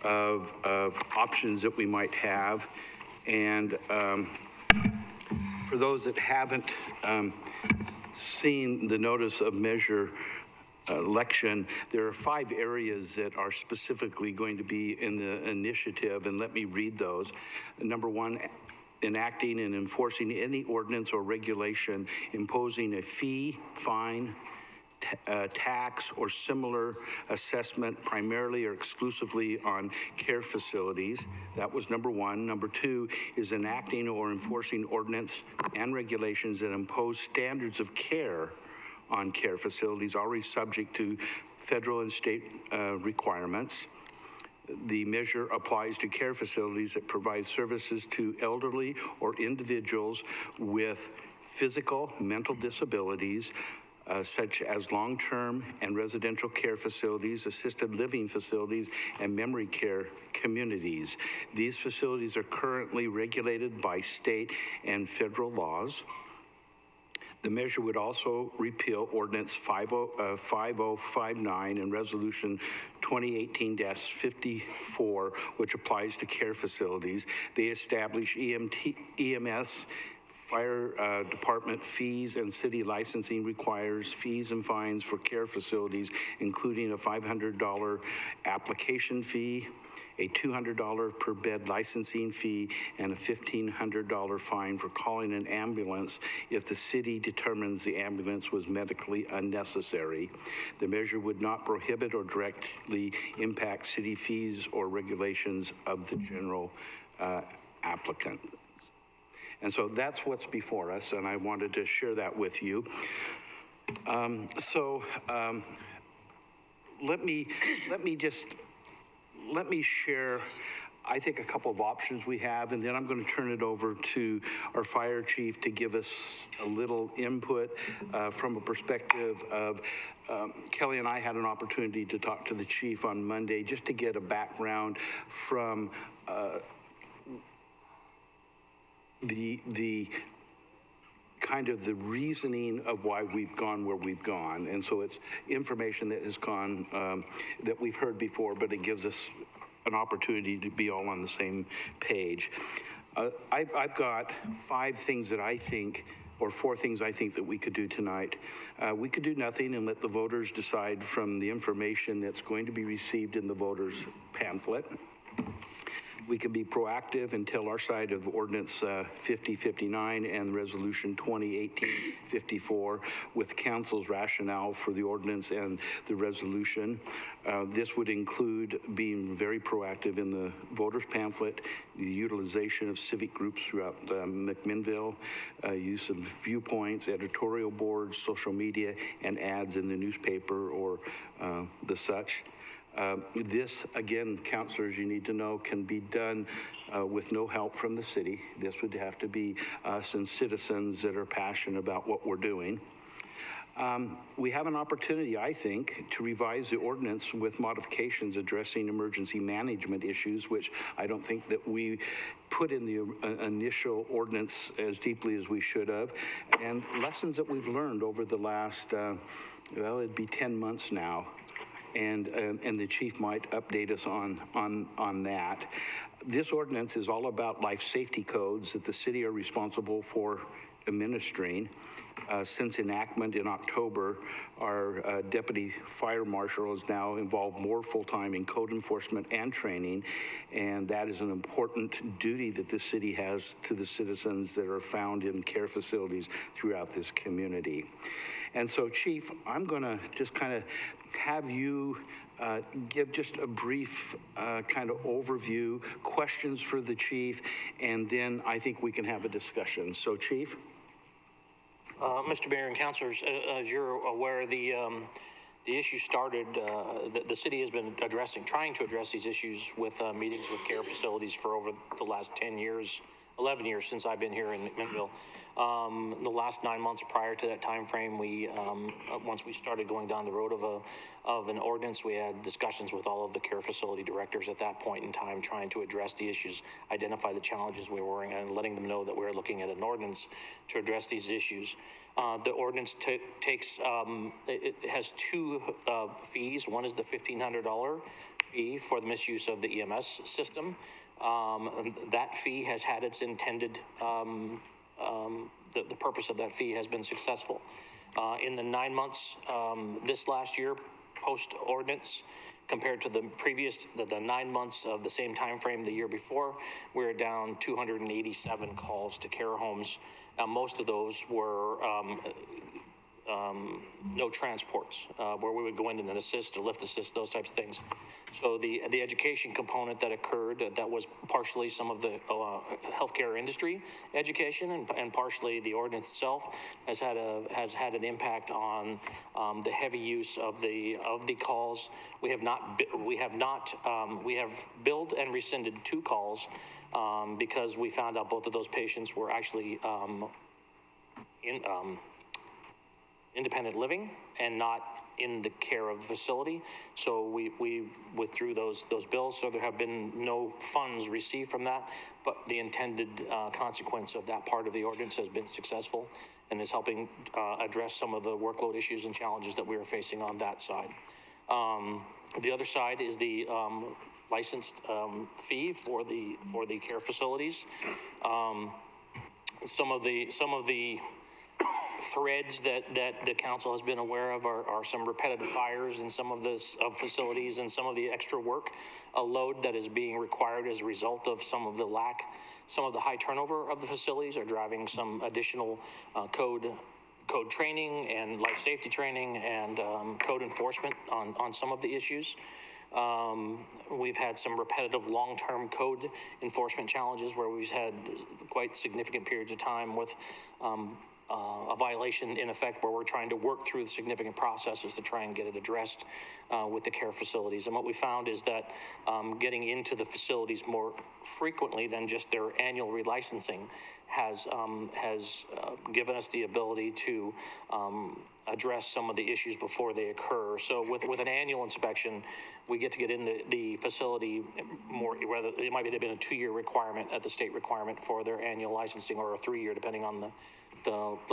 of options that we might have. And for those that haven't seen the notice of measure election, there are 5 areas that are specifically going to be in the initiative, and let me read those. Number 1, enacting and enforcing any ordinance or regulation imposing a fee, fine, tax, or similar assessment primarily or exclusively on care facilities. That was number 1. Number 2 is enacting or enforcing ordinance and regulations that impose standards of care on care facilities already subject to federal and state requirements. The measure applies to care facilities that provide services to elderly or individuals with physical, mental disabilities, such as long-term and residential care facilities, assisted living facilities, and memory care communities. These facilities are currently regulated by state and federal laws. The measure would also repeal Ordinance 5059 and Resolution 2018-54, which applies to care facilities. They establish EMS, fire department fees, and city licensing requires fees and fines for care facilities, including a $500 application fee, a $200 per bed licensing fee, and a $1,500 fine for calling an ambulance if the city determines the ambulance was medically unnecessary. The measure would not prohibit or directly impact city fees or regulations of the general applicant. And so that's what's before us, and I wanted to share that with you. Let me share, I think, a couple of options we have, and then I'm going to turn it over to our fire chief to give us a little input from a perspective of, Kelly and I had an opportunity to talk to the chief on Monday just to get a background from the kind of the reasoning of why we've gone where we've gone. And so it's information that has gone, that we've heard before, but it gives us an opportunity to be all on the same page. I've got 5 things that I think, or 4 things I think that we could do tonight. We could do nothing and let the voters decide from the information that's going to be received in the voters' pamphlet. We can be proactive and tell our side of Ordinance 5059 and Resolution 2018-54 with council's rationale for the ordinance and the resolution. This would include being very proactive in the voters' pamphlet, the utilization of civic groups throughout McMinnville, use of viewpoints, editorial boards, social media, and ads in the newspaper or the such. This, again, councilors, you need to know, can be done with no help from the city. This would have to be us and citizens that are passionate about what we're doing. We have an opportunity, I think, to revise the ordinance with modifications addressing emergency management issues, which I don't think that we put in the initial ordinance as deeply as we should have, and lessons that we've learned over the last, well, it'd be 10 months now. And the chief might update us on that. This ordinance is all about life safety codes that the city are responsible for administering. Since enactment in October, our deputy fire marshal is now involved more full-time in code enforcement and training, and that is an important duty that the city has to the citizens that are found in care facilities throughout this community. And so, Chief, I'm going to just kind of have you give just a brief kind of overview, questions for the chief, and then I think we can have a discussion. So, Chief? Mr. Mayor and councilors, as you're aware, the issue started, the city has been trying to address these issues with meetings with care facilities for over the last 10 years, 11 years since I've been here in McMinnville. The last 9 months prior to that time frame, once we started going down the road of an ordinance, we had discussions with all of the care facility directors at that point in time, trying to address the issues, identify the challenges we were in, and letting them know that we were looking at an ordinance to address these issues. The ordinance it has 2 fees. One is the $1,500 fee for the misuse of the EMS system. That fee has had its intended, the purpose of that fee has been successful. In the 9 months this last year, post-ordinance, compared to the previous, the 9 months of the same time frame the year before, we're down 287 calls to care homes. Most of those were no transports, where we would go in and assist or lift assist, those types of things. So the education component that occurred, that was partially some of the healthcare industry education, and partially the ordinance itself has had an impact on the heavy use of the calls. We have billed and rescinded 2 calls because we found out both of those patients were actually independent living and not in the care of the facility. So we withdrew those bills. So there have been no funds received from that, but the intended consequence of that part of the ordinance has been successful and is helping address some of the workload issues and challenges that we are facing on that side. The other side is the licensed fee for the care facilities. Some of the threads that the council has been aware of are some repetitive fires in some of the facilities and some of the extra work, a load that is being required as a result of some of the high turnover of the facilities are driving some additional code training and life safety training and code enforcement on some of the issues. We've had some repetitive long-term code enforcement challenges where we've had quite significant periods of time with a violation in effect where we're trying to work through the significant processes to try and get it addressed with the care facilities. And what we found is that getting into the facilities more frequently than just their annual relicensing has given us the ability to address some of the issues before they occur. So with an annual inspection, we get to get in the facility more, whether it might have been a 2-year requirement at the state requirement for their annual licensing, or a 3-year, depending on the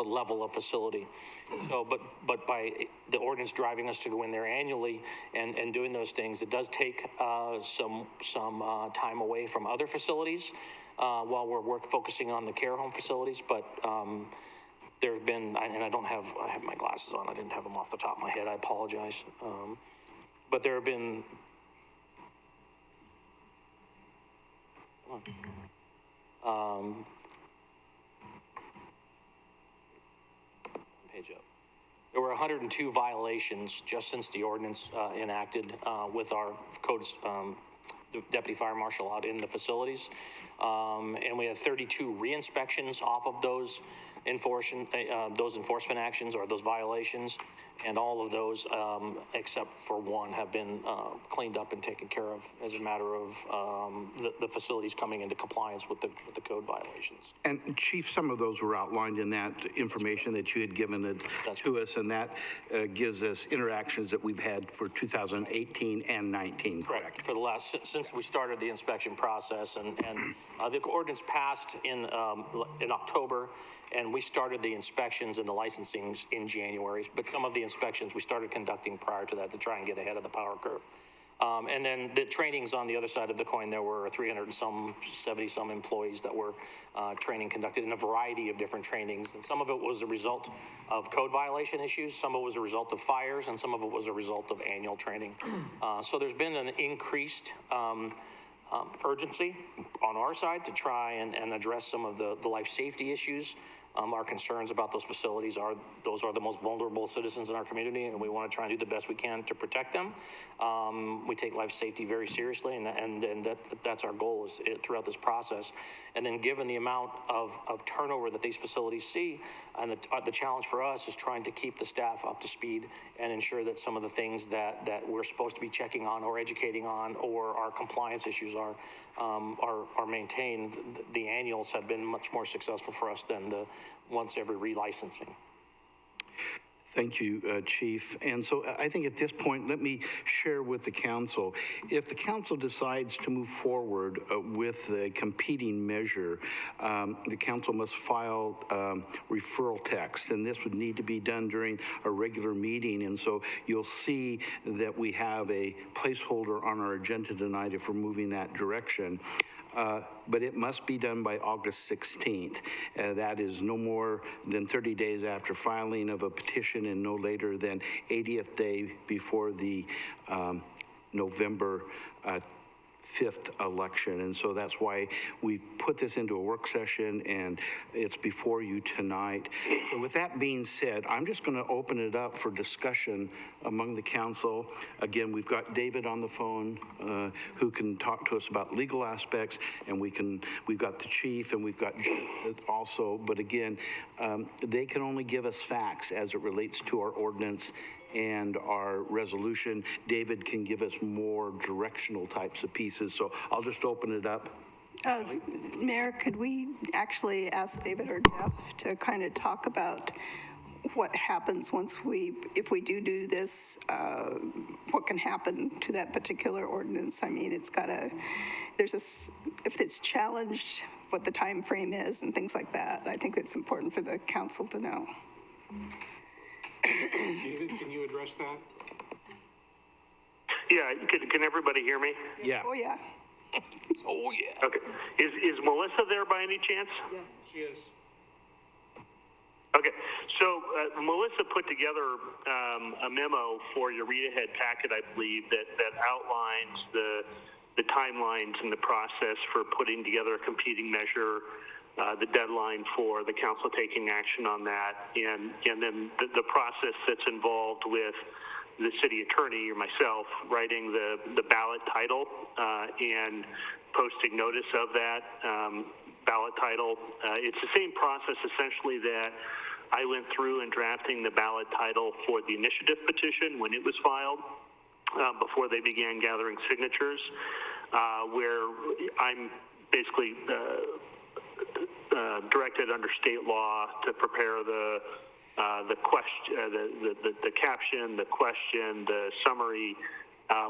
level of facility. So, but by the ordinance driving us to go in there annually and doing those things, it does take some time away from other facilities while we're focusing on the care home facilities. But there have been, and I have my glasses on, I didn't have them off the top of my head, I apologize. But there have been, page up. There were 102 violations just since the ordinance enacted with our codes, deputy fire marshal out in the facilities. And we had 32 re-inspections off of those enforcement actions or those violations. And all of those, except for one, have been cleaned up and taken care of as a matter of the facilities coming into compliance with the code violations. And Chief, some of those were outlined in that information that you had given to us, and that gives us interactions that we've had for 2018 and 19, correct? For the last, since we started the inspection process, and the ordinance passed in October, and we started the inspections and the licensings in January, but some of the inspections we started conducting prior to that to try and get ahead of the power curve. And then the trainings on the other side of the coin, there were 370 some employees that were training conducted in a variety of different trainings. And some of it was a result of code violation issues, some of it was a result of fires, and some of it was a result of annual training. So there's been an increased urgency on our side to try and address some of the life safety issues. Our concerns about those facilities are those are the most vulnerable citizens in our community, and we want to try and do the best we can to protect them. We take life safety very seriously, and that's our goal is throughout this process. And then given the amount of turnover that these facilities see, and the challenge for us is trying to keep the staff up to speed and ensure that some of the things that we're supposed to be checking on or educating on or our compliance issues are maintained. The annuals have been much more successful for us than the once every relicensing. Thank you, Chief. And so I think at this point, let me share with the council. If the council decides to move forward with a competing measure, the council must file referral text, and this would need to be done during a regular meeting. And so you'll see that we have a placeholder on our agenda tonight if we're moving that direction. But it must be done by August 16th. That is no more than 30 days after filing of a petition and no later than 80th day before the November 5th election. And so that's why we put this into a work session, and it's before you tonight. So with that being said, I'm just going to open it up for discussion among the council. Again, we've got David on the phone who can talk to us about legal aspects, and we've got the chief, and we've got Jeff also. But again, they can only give us facts as it relates to our ordinance and our resolution. David can give us more directional types of pieces. So I'll just open it up. Mayor, could we actually ask David or Jeff to kind of talk about what happens if we do this, what can happen to that particular ordinance? I mean, if it's challenged, what the time frame is and things like that. I think it's important for the council to know. David, can you address that? Yeah, can everybody hear me? Yeah. Oh, yeah. Oh, yeah. Okay. Is Melissa there by any chance? Yeah. She is. Okay, so Melissa put together a memo for your read-ahead packet, I believe, that outlines the timelines and the process for putting together a competing measure, the deadline for the council taking action on that, and then the process that's involved with the city attorney or myself writing the ballot title and posting notice of that ballot title. It's the same process essentially that I went through in drafting the ballot title for the initiative petition when it was filed before they began gathering signatures, where I'm basically directed under state law to prepare the question, the caption, the question, the summary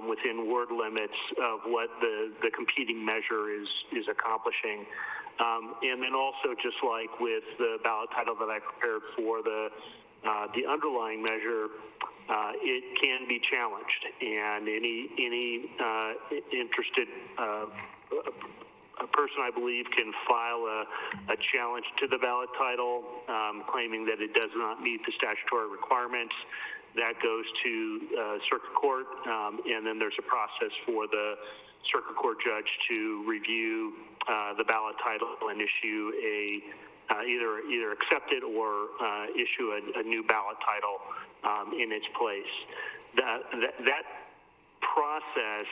within word limits of what the competing measure is accomplishing. And then also, just like with the ballot title that I prepared for the underlying measure, it can be challenged, and any interested a person, I believe, can file a challenge to the ballot title, claiming that it does not meet the statutory requirements. That goes to circuit court, and then there's a process for the circuit court judge to review the ballot title and issue either accept it or issue a new ballot title in its place. That process,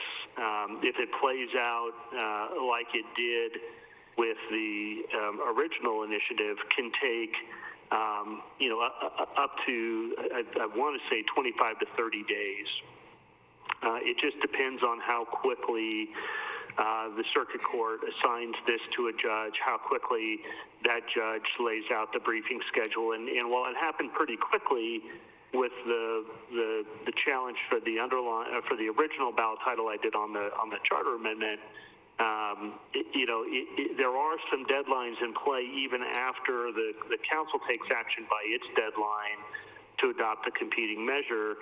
if it plays out like it did with the original initiative, can take up to I want to say 25 to 30 days. It just depends on how quickly the circuit court assigns this to a judge, how quickly that judge lays out the briefing schedule, and while it happened pretty quickly with the challenge for the for the original ballot title I did on the charter amendment, there are some deadlines in play even after the council takes action by its deadline to adopt a competing measure,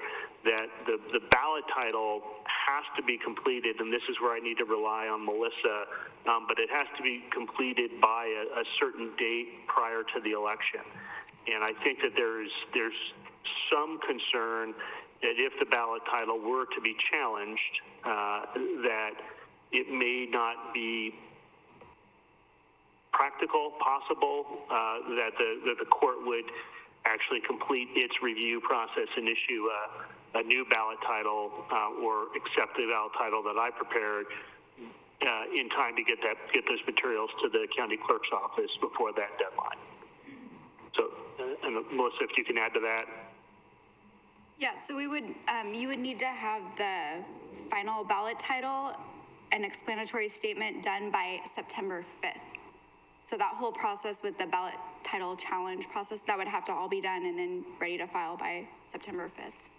that the ballot title has to be completed, and this is where I need to rely on Melissa, but it has to be completed by a certain date prior to the election. And I think that there's some concern that if the ballot title were to be challenged, that it may not be practical, possible, that the court would actually complete its review process and issue a new ballot title or accept the ballot title that I prepared in time to get those materials to the county clerk's office before that deadline. So, and Melissa, if you can add to that. Yeah, so we would, you would need to have the final ballot title and explanatory statement done by September 5th. So that whole process with the ballot title challenge process. That would have to all be done and then ready to file by September 5th.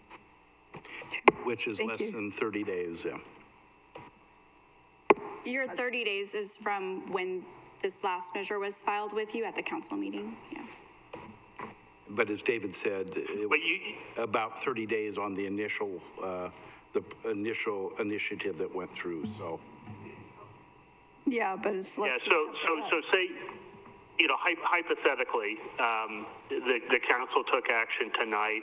Which is Thank less you. than 30 days, yeah. Your 30 days is from when this last measure was filed with you at the council meeting, yeah. But as David said, it But you, about 30 days on the initial initiative that went through, so. Yeah, but it's yeah, less than so say, you know, hypothetically, the council took action tonight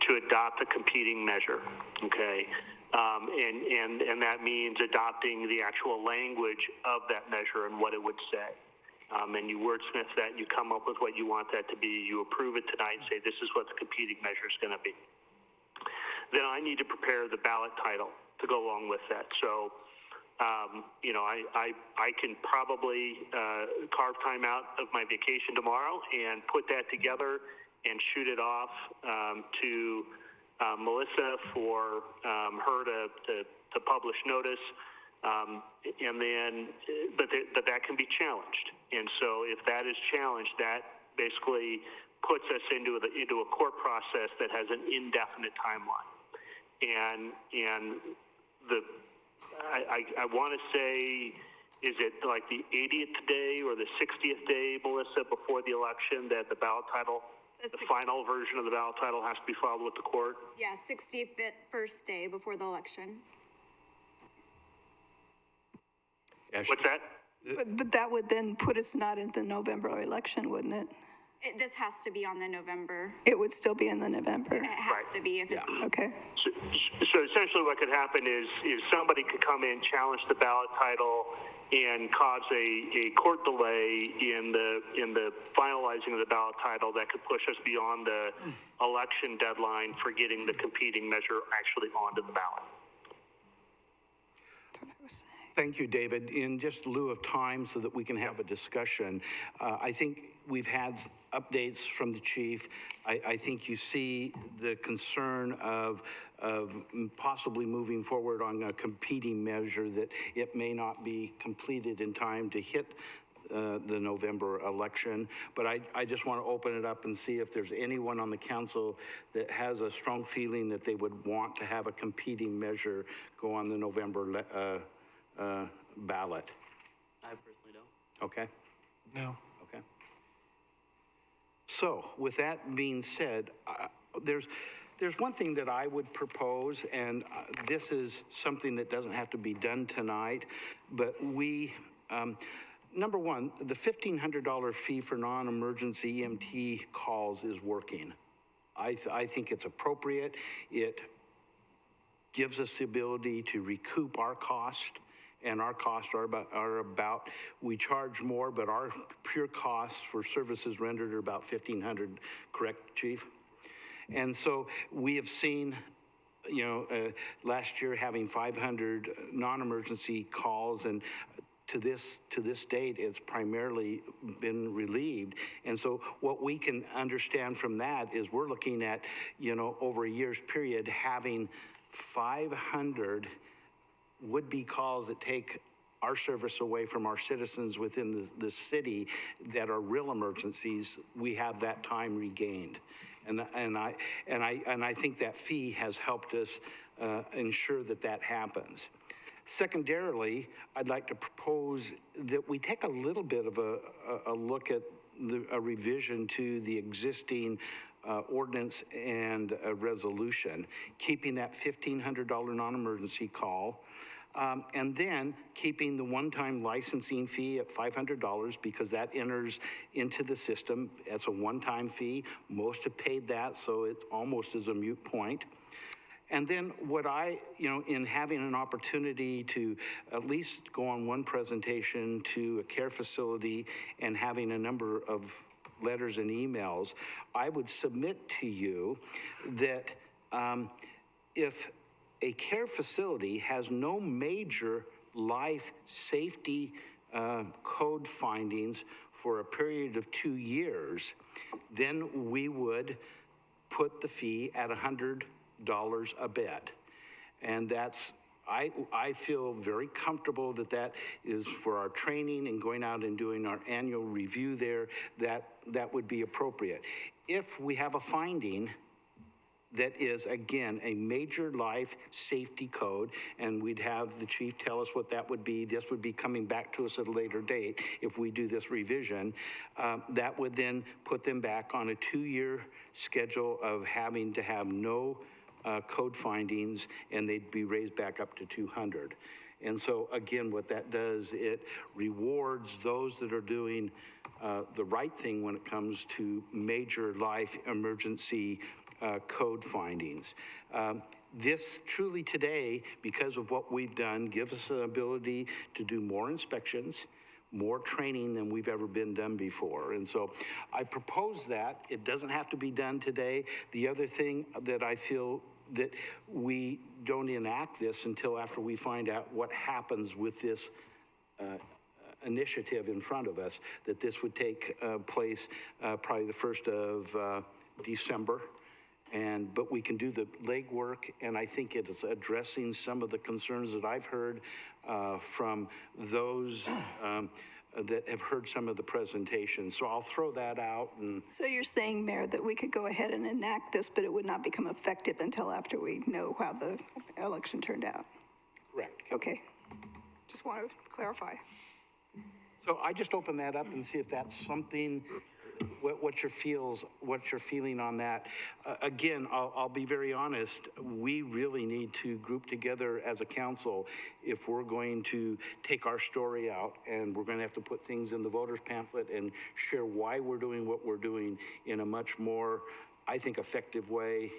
to adopt a competing measure, okay? And that means adopting the actual language of that measure and what it would say. And you wordsmith that, you come up with what you want that to be, you approve it tonight and say, this is what the competing measure is going to be. Then I need to prepare the ballot title to go along with that. So, you know, I can probably carve time out of my vacation tomorrow and put that together and shoot it off to Melissa for her to publish notice. And then, but that can be challenged. And so if that is challenged, that basically puts us into a court process that has an indefinite timeline. And I want to say, is it like the 80th day or the 60th day, Melissa, before the election that the ballot title, the final version of the ballot title has to be filed with the court? Yeah, 61st day before the election. What's that? But that would then put us not in the November election, wouldn't it? This has to be on the November. It would still be in the November. It has to be if it's, Okay. So essentially what could happen is somebody could come in, challenge the ballot title, and cause a court delay in the finalizing of the ballot title that could push us beyond the election deadline for getting the competing measure actually onto the ballot. That's what I was saying. Thank you, David. In just lieu of time so that we can have a discussion, I think we've had updates from the chief. I think you see the concern of possibly moving forward on a competing measure that it may not be completed in time to hit the November election. But I just want to open it up and see if there's anyone on the council that has a strong feeling that they would want to have a competing measure go on the November ballot. I personally don't. Okay? No. Okay. So with that being said, there's one thing that I would propose, and this is something that doesn't have to be done tonight, but we, number one, the $1,500 fee for non-emergency EMT calls is working. I think it's appropriate. It gives us the ability to recoup our cost. And our costs are about, we charge more, but our pure costs for services rendered are about $1,500, correct, Chief? And so we have seen, you know, last year having 500 non-emergency calls, and to this date, it's primarily been relieved. And so what we can understand from that is we're looking at, you know, over a year's period, having 500 would-be calls that take our service away from our citizens within the city that are real emergencies. We have that time regained, and I think that fee has helped us ensure that happens. Secondarily, I'd like to propose that we take a little bit of a look at a revision to the existing ordinance and a resolution, keeping that $1,500 non-emergency call, and then keeping the one-time licensing fee at $500 because that enters into the system. That's a one-time fee. Most have paid that, so it almost is a moot point. And then what in having an opportunity to at least go on one presentation to a care facility and having a number of letters and emails, I would submit to you that if a care facility has no major life safety code findings for a period of 2 years, then we would put the fee at $100 a bed. And that's, I feel very comfortable that that is for our training and going out and doing our annual review there, that would be appropriate. If we have a finding that is, again, a major life safety code, and we'd have the chief tell us what that would be. This would be coming back to us at a later date if we do this revision. That would then put them back on a 2-year schedule of having to have no code findings, and they'd be raised back up to 200. And so, again, what that does, it rewards those that are doing the right thing when it comes to major life emergency code findings. This truly today, because of what we've done, gives us an ability to do more inspections, more training than we've ever been done before. And so I propose that. It doesn't have to be done today. The other thing that I feel that we don't enact this until after we find out what happens with this initiative in front of us, that this would take place probably the 1st of December. But we can do the legwork, and I think it is addressing some of the concerns that I've heard from those that have heard some of the presentations. So I'll throw that out. And So you're saying, Mayor, that we could go ahead and enact this, but it would not become effective until after we know how the election turned out? correct. Okay. Just want to clarify. So I just open that up and see if that's something, what your feeling on that. Again, I'll be very honest, we really need to group together as a council if we're going to take our story out, and we're going to have to put things in the voters pamphlet and share why we're doing what we're doing in a much more, I think, effective way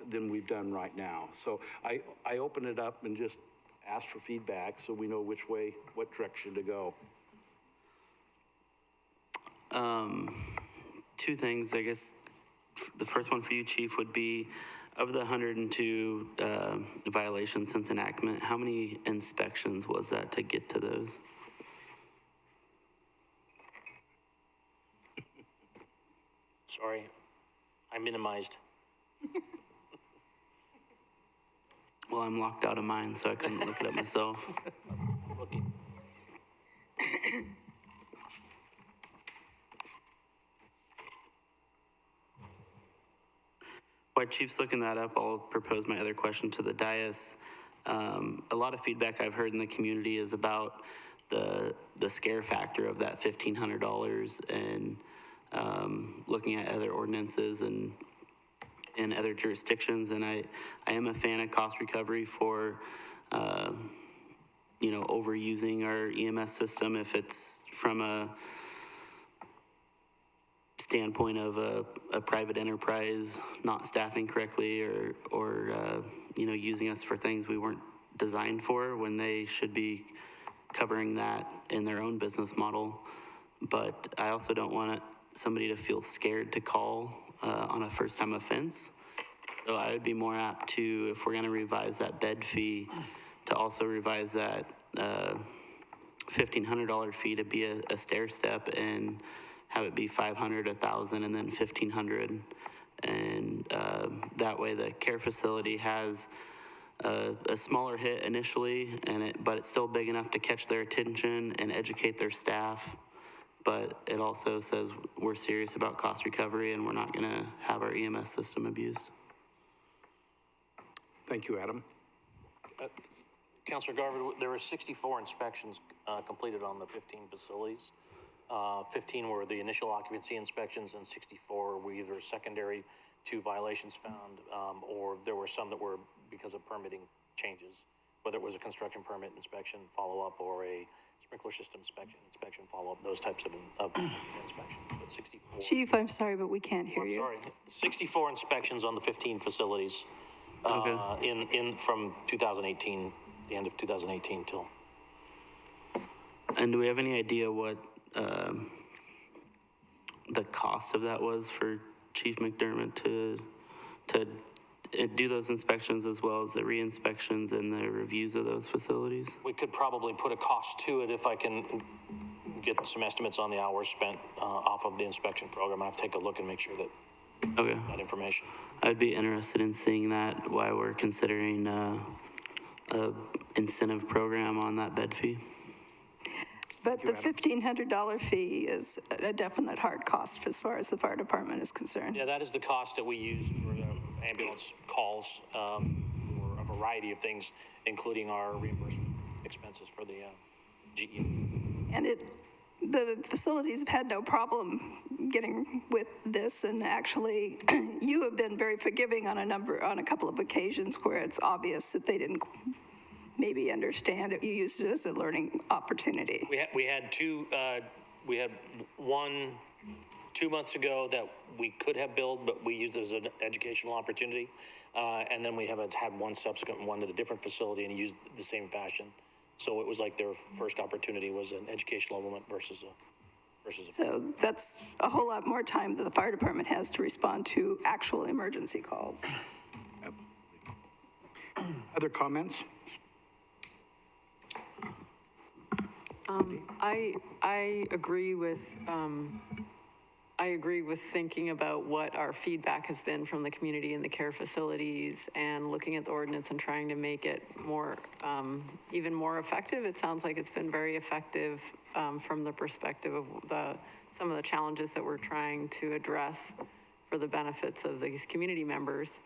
than we've done right now. So I open it up and just ask for feedback so we know which way, what direction to go. 2 things, I guess. The first one for you, Chief, would be, of the 102 violations since enactment, how many inspections was that to get to those? Sorry, I minimized. Well, I'm locked out of mine, so I couldn't look it up myself. Looking. While Chief's looking that up, I'll propose my other question to the dais. A lot of feedback I've heard in the community is about the scare factor of that $1,500 and looking at other ordinances and in other jurisdictions. And I am a fan of cost recovery for, overusing our EMS system if it's from a standpoint of a private enterprise not staffing correctly or using us for things we weren't designed for when they should be covering that in their own business model. But I also don't want somebody to feel scared to call on a first-time offense. So I would be more apt to, if we're going to revise that bed fee, to also revise that $1,500 fee to be a stair step and have it be $500, $1,000, and then $1,500, and that way the care facility has a smaller hit initially, but it's still big enough to catch their attention and educate their staff. But it also says we're serious about cost recovery and we're not going to have our EMS system abused. Thank you, Adam. Councilor Garver, there were 64 inspections completed on the 15 facilities. 15 were the initial occupancy inspections, and 64 were either secondary to violations found, or there were some that were because of permitting changes, whether it was a construction permit inspection follow-up or a sprinkler system inspection follow-up, those types of inspections. But 64. Chief, I'm sorry, but we can't hear you. Sorry, 64 inspections on the 15 facilities from 2018, the end of 2018 till. And do we have any idea what the cost of that was for Chief McDermott to do those inspections as well as the re-inspections and the reviews of those facilities? We could probably put a cost to it if I can get some estimates on the hours spent off of the inspection program. I have to take a look and make sure that that information. I'd be interested in seeing that while we're considering a incentive program on that bed fee. But the $1,500 fee is a definite hard cost as far as the fire department is concerned. Yeah, that is the cost that we use for the ambulance calls for a variety of things, including our reimbursement expenses for the GE. And the facilities have had no problem getting with this, and actually, you have been very forgiving on a couple of occasions where it's obvious that they didn't maybe understand it. You used it as a learning opportunity. We had one 2 months ago that we could have billed, but we used it as an educational opportunity. And then we have had one subsequent one at a different facility and used the same fashion. So it was like their first opportunity was an educational moment versus a. So that's a whole lot more time that the fire department has to respond to actual emergency calls. Other comments? I agree with thinking about what our feedback has been from the community and the care facilities and looking at the ordinance and trying to make it more, even more effective. It sounds like it's been very effective from the perspective of some of the challenges that we're trying to address for the benefits of these community members.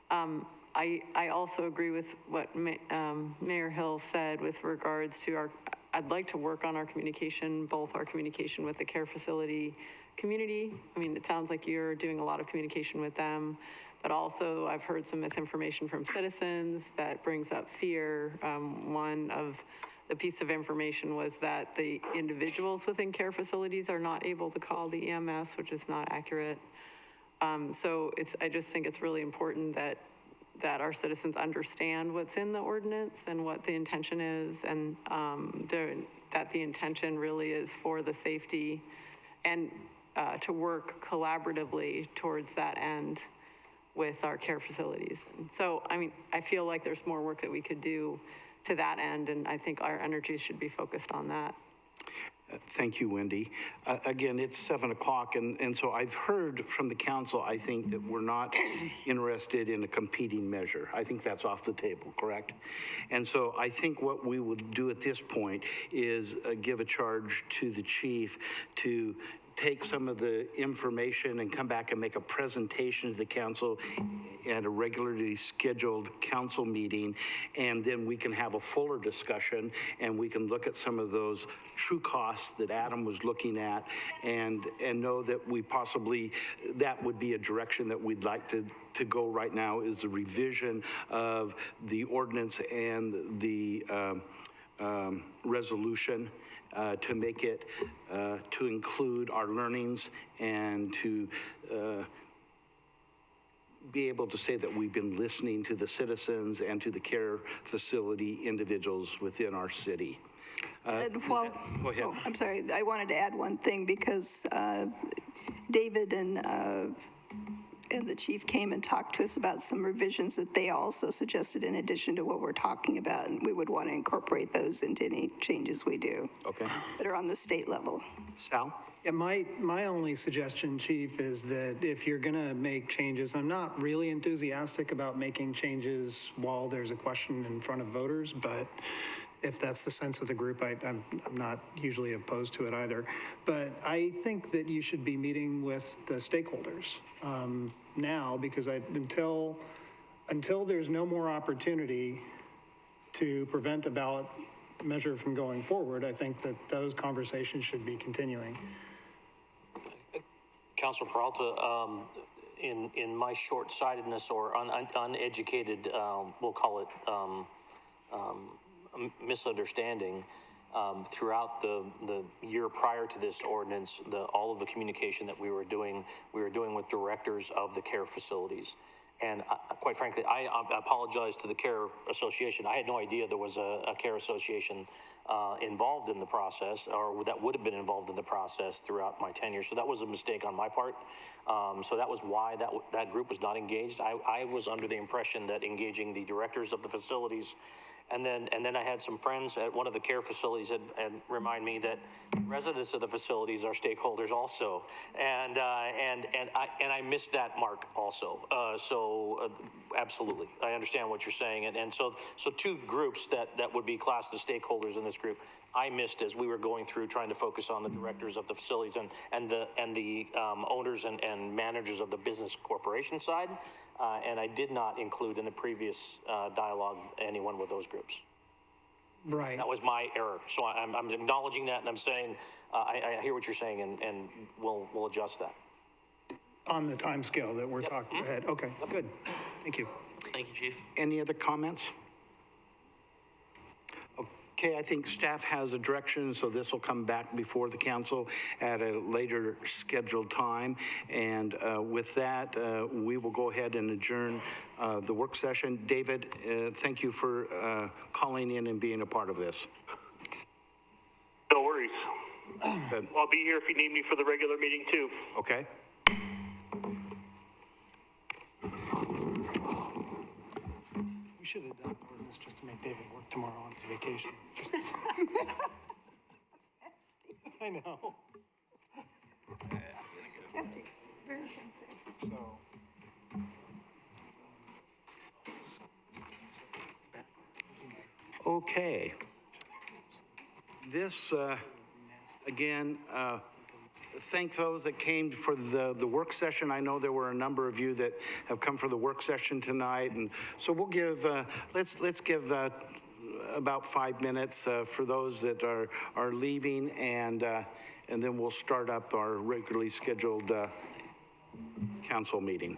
I also agree with what Mayor Hill said with regards to I'd like to work on our communication, both our communication with the care facility community. I mean, it sounds like you're doing a lot of communication with them, but also I've heard some misinformation from citizens that brings up fear. One of the piece of information was that the individuals within care facilities are not able to call the EMS, which is not accurate. So I just think it's really important that our citizens understand what's in the ordinance and what the intention is, and that the intention really is for the safety and to work collaboratively towards that end with our care facilities. And so, I mean, I feel like there's more work that we could do to that end, and I think our energies should be focused on that. Thank you, Wendy. Again, it's 7 o'clock, and so I've heard from the council, I think, that we're not interested in a competing measure. I think that's off the table, correct? And so I think what we would do at this point is give a charge to the chief to take some of the information and come back and make a presentation to the council at a regularly scheduled council meeting, and then we can have a fuller discussion and we can look at some of those true costs that Adam was looking at and know that we possibly, that would be a direction that we'd like to go right now, is the revision of the ordinance and the resolution to make it, to include our learnings and to be able to say that we've been listening to the citizens and to the care facility individuals within our city. Well, Go ahead. oh, I'm sorry, I wanted to add one thing because David and the chief came and talked to us about some revisions that they also suggested in addition to what we're talking about, and we would want to incorporate those into any changes we do. Okay. That are on the state level. Sal? Yeah, my only suggestion, Chief, is that if you're going to make changes, I'm not really enthusiastic about making changes while there's a question in front of voters, but if that's the sense of the group, I'm not usually opposed to it either. But I think that you should be meeting with the stakeholders now, because until there's no more opportunity to prevent a ballot measure from going forward, I think that those conversations should be continuing. Councilor Peralta, in my short-sightedness or uneducated, we'll call it misunderstanding, throughout the year prior to this ordinance, all of the communication that we were doing with directors of the care facilities. And quite frankly, I apologize to the Care Association. I had no idea there was a Care Association involved in the process, or that would have been involved in the process throughout my tenure. So that was a mistake on my part. So that was why that group was not engaged. I was under the impression that engaging the directors of the facilities, and then I had some friends at one of the care facilities and remind me that residents of the facilities are stakeholders also, and I missed that mark also. So absolutely. I understand what you're saying. And so two groups that would be classed as stakeholders in this group, I missed as we were going through trying to focus on the directors of the facilities and the owners and managers of the business corporation side. And I did not include in the previous dialogue anyone with those groups. Right. That was my error. So I'm acknowledging that, and I'm saying, I hear what you're saying, and we'll adjust that. On the time scale that we're talking ahead. Okay, good. Thank you. Thank you, Chief. Any other comments? Okay, I think staff has a direction, so this will come back before the council at a later scheduled time. And with that, we will go ahead and adjourn the work session. David, thank you for calling in and being a part of this. No worries. Good. I'll be here if you need me for the regular meeting too. Okay. We should have done ordinance just to make David work tomorrow on his vacation. I know. So. Okay. This, again, thank those that came for the work session. I know there were a number of you that have come for the work session tonight, and so we'll give, let's give about 5 minutes for those that are leaving, and then we'll start up our regularly scheduled council meeting.